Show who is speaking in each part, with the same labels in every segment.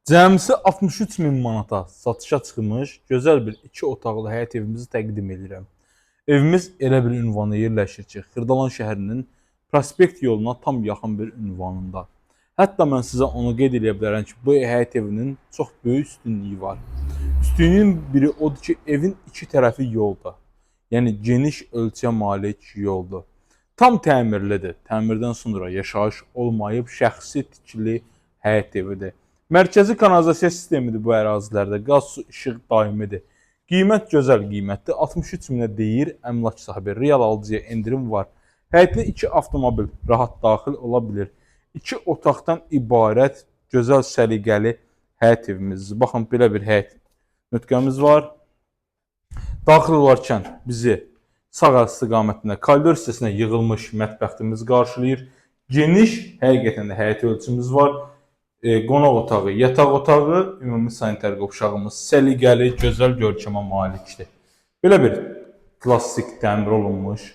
Speaker 1: Cəmisi 63 min manata satışa çıxmış gözəl bir 2 otaqlı həyət evimizi təqdim edirəm. Evimiz elə bir ünvanda yerləşir ki, Xırdalan şəhərinin Prospekt yoluna tam yaxın bir ünvanında. Hətta mən sizə onu qeyd edə bilərəm ki, bu həyət evinin çox böyük üstünlüyü var. Üstünlüyün biri odur ki, evin iki tərəfi yolda. Yəni geniş ölçüyə malik yoldur. Tam təmirlidir. Təmirdən sonra yaşayış olmayıb şəxsi tikili həyət evidir. Mərkəzi kanalizasiya sistemidir bu ərazilərdə. Qaz, su, işıq daimidir. Qiymət gözəl qiymətdir. 63 minə deyir əmlak sahibi. Real alıcıya endirim var. Həyətinə 2 avtomobil rahat daxil ola bilir. 2 otaqdan ibarət gözəl səliqəli həyət evimizdir. Baxın, belə bir həyət nötqəmiz var. Daxil olarkən bizi sağ istiqamətində koridor hissəsinə yığılmış mətbəximiz qarşılayır. Geniş, həqiqətən də həyət ölçümüz var. Qonaq otağı, yataq otağı, ümumi sanitar qovşağımız səliqəli, gözəl görkəmə malikdir. Belə bir klassik təmir olunmuş,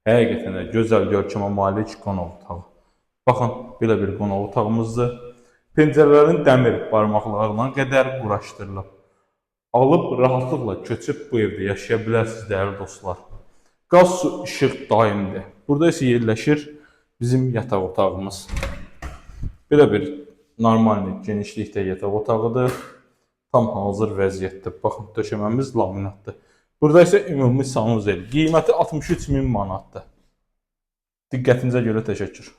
Speaker 1: həqiqətən də gözəl görkəmə malik qonaq otağı. Baxın, belə bir qonaq otağımızdır. Pəncərələrin dəmir barmaqlarına qədər quraşdırılıb. Alıb rahatlıqla köçüb bu evdə yaşaya bilərsiniz, dəyərli dostlar. Qaz, su, işıq daimdir. Burada isə yerləşir bizim yataq otağımız. Belə bir normal genişlikdə yataq otağıdır. Tam hazır vəziyyətdir. Baxın, döşəməmiz laminatdır. Burada isə ümumi sanuzel. Qiyməti 63 min manatdır. Diqqətinizə görə təşəkkür.